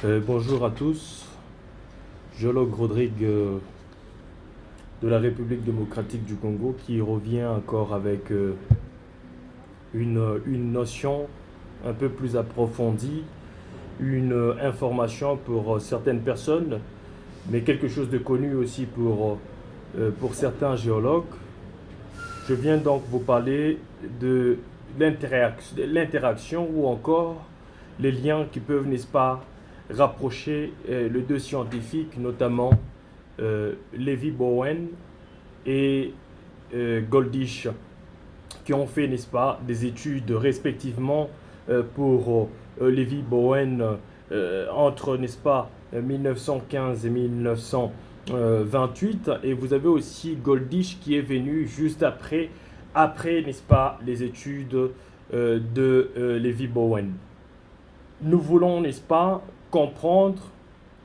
Bonjour à tous, géologue Rodrigue de la République démocratique du Congo qui revient encore avec une notion un peu plus approfondie, une information pour certaines personnes, mais quelque chose de connu aussi pour certains géologues. Je viens donc vous parler de l'interaction ou encore les liens qui peuvent, n'est-ce pas, rapprocher les deux scientifiques, notamment Levi Bowen et Goldish, qui ont fait, n'est-ce pas, des études respectivement pour Levi Bowen entre, n'est-ce pas, 1915 et 1928, et vous avez aussi Goldish qui est venu juste après, n'est-ce pas, les études de Levi Bowen. Nous voulons, n'est-ce pas, comprendre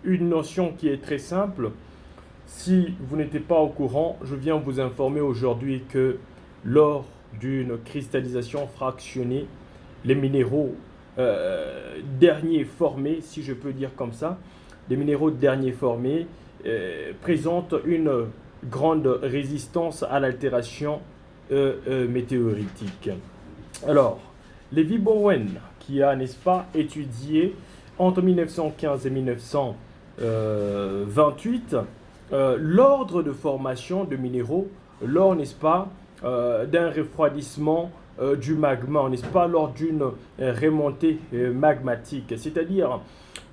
une notion qui est très simple. Si vous n'étiez pas au courant, je viens vous informer aujourd'hui que lors d'une cristallisation fractionnée, les minéraux derniers formés, si je peux dire comme ça, les minéraux derniers formés présentent une grande résistance à l'altération météoritique. Alors, Levi Bowen, qui a, n'est-ce pas, étudié entre 1915 et 1928 l'ordre de formation de minéraux lors, n'est-ce pas, d'un refroidissement du magma, n'est-ce pas, lors d'une remontée magmatique. C'est-à-dire,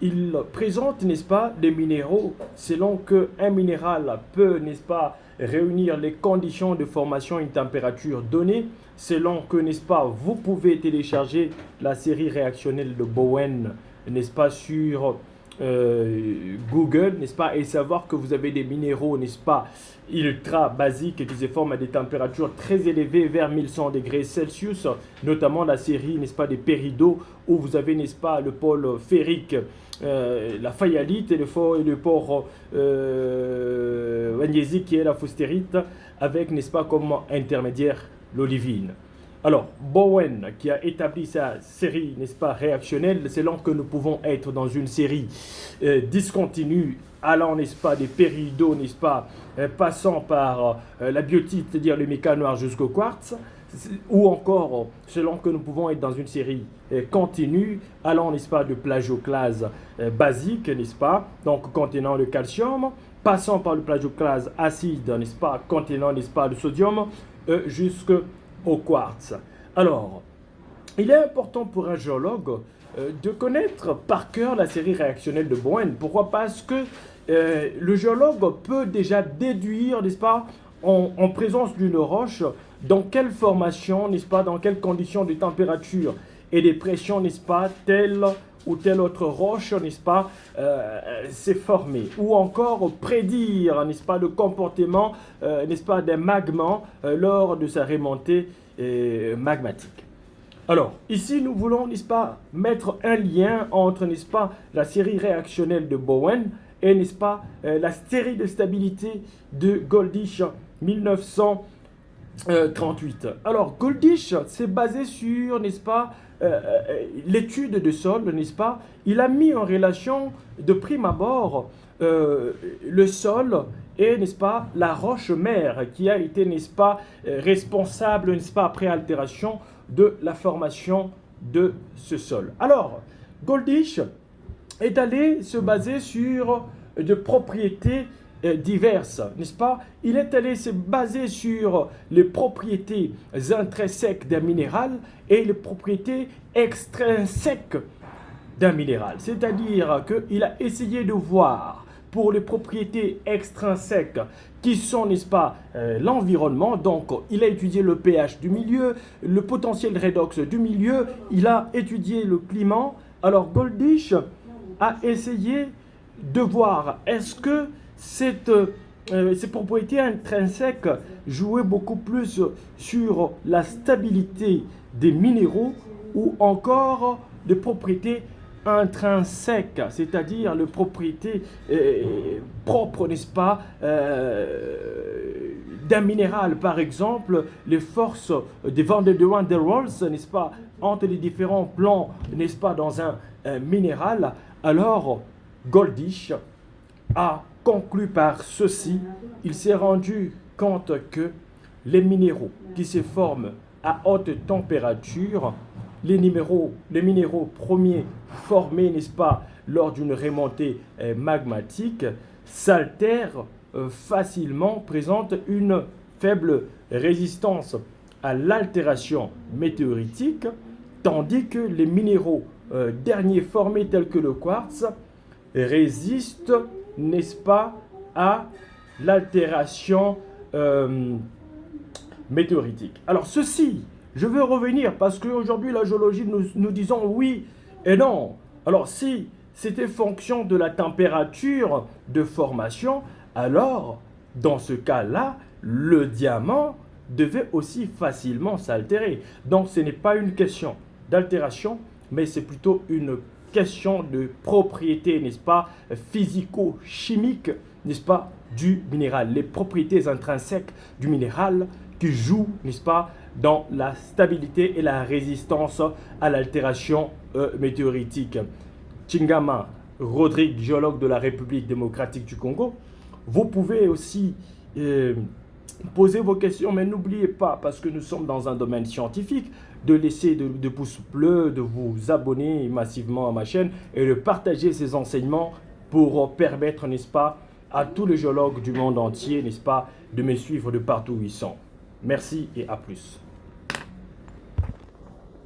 il présente, n'est-ce pas, des minéraux selon qu'un minéral peut, n'est-ce pas, réunir les conditions de formation à une température donnée, selon que, n'est-ce pas, vous pouvez télécharger la série réactionnelle de Bowen, n'est-ce pas, sur Google, n'est-ce pas, et savoir que vous avez des minéraux, n'est-ce pas, ultra basiques qui se forment à des températures très élevées vers 1100 degrés Celsius, notamment la série, n'est-ce pas, des péridots, où vous avez, n'est-ce pas, le pôle ferrique, la fayalite et le pôle magnésique qui est la phosphérite, avec, n'est-ce pas, comme intermédiaire l'olivine. Alors, Bowen, qui a établi sa série, n'est-ce pas, réactionnelle, c'est là que nous pouvons être dans une série discontinue, allant, n'est-ce pas, des péridots, n'est-ce pas, passant par la biotite, c'est-à-dire le méca noir jusqu'au quartz, ou encore, selon que nous pouvons être dans une série continue, allant, n'est-ce pas, de plagioclase basique, n'est-ce pas, donc contenant le calcium, passant par le plagioclase acide, n'est-ce pas, contenant, n'est-ce pas, le sodium, jusqu'au quartz. Alors, il est important pour un géologue de connaître par cœur la série réactionnelle de Bowen. Pourquoi? Parce que le géologue peut déjà déduire, n'est-ce pas, en présence d'une roche, dans quelle formation, n'est-ce pas, dans quelles conditions de température et de pression, n'est-ce pas, telle ou telle autre roche, n'est-ce pas, s'est formée. Ou encore prédire, n'est-ce pas, le comportement, n'est-ce pas, d'un magma lors de sa remontée magmatique. Alors, ici, nous voulons, n'est-ce pas, mettre un lien entre, n'est-ce pas, la série réactionnelle de Bowen et, n'est-ce pas, la série de stabilité de Goldish 1938. Alors, Goldish, c'est basé sur, n'est-ce pas, l'étude de sol, n'est-ce pas? Il a mis en relation de prime abord le sol et, n'est-ce pas, la roche-mère qui a été, n'est-ce pas, responsable, n'est-ce pas, après altération de la formation de ce sol. Alors, Goldish est allé se baser sur de propriétés diverses, n'est-ce pas? Il est allé se baser sur les propriétés intrinsèques d'un minéral et les propriétés extrinsèques d'un minéral. C'est-à-dire qu'il a essayé de voir pour les propriétés extrinsèques qui sont, n'est-ce pas, l'environnement. Donc, il a étudié le pH du milieu, le potentiel redox du milieu, il a étudié le climat. Alors, Goldish a essayé de voir est-ce que ces propriétés intrinsèques jouaient beaucoup plus sur la stabilité des minéraux ou encore des propriétés intrinsèques, c'est-à-dire les propriétés propres, n'est-ce pas, d'un minéral. Par exemple, les forces de Van der Waals, n'est-ce pas, entre les différents plans, n'est-ce pas, dans un minéral, alors Goldish a conclu par ceci. Il s'est rendu compte que les minéraux qui se forment à haute température, les minéraux premiers formés, n'est-ce pas, lors d'une remontée magmatique, s'altèrent facilement, présentent une faible résistance à l'altération météoritique, tandis que les minéraux derniers formés tels que le quartz résistent, n'est-ce pas, à l'altération météoritique. Alors ceci, je veux revenir parce qu'aujourd'hui la géologie nous disons oui et non. Alors si c'était fonction de la température de formation, alors dans ce cas-là, le diamant devait aussi facilement s'altérer. Donc ce n'est pas une question d'altération, mais c'est plutôt une question de propriétés, n'est-ce pas, physico-chimiques, n'est-ce pas, du minéral. Les propriétés intrinsèques du minéral qui jouent, n'est-ce pas, dans la stabilité et la résistance à l'altération météoritique. Chingama Rodrigue, géologue de la République démocratique du Congo. Vous pouvez aussi poser vos questions, mais n'oubliez pas, parce que nous sommes dans un domaine scientifique, de laisser de pouces bleus, de vous abonner massivement à ma chaîne et de partager ces enseignements pour permettre, n'est-ce pas, à tous les géologues du monde entier, n'est-ce pas, de me suivre de partout où ils sont. Merci et à plus.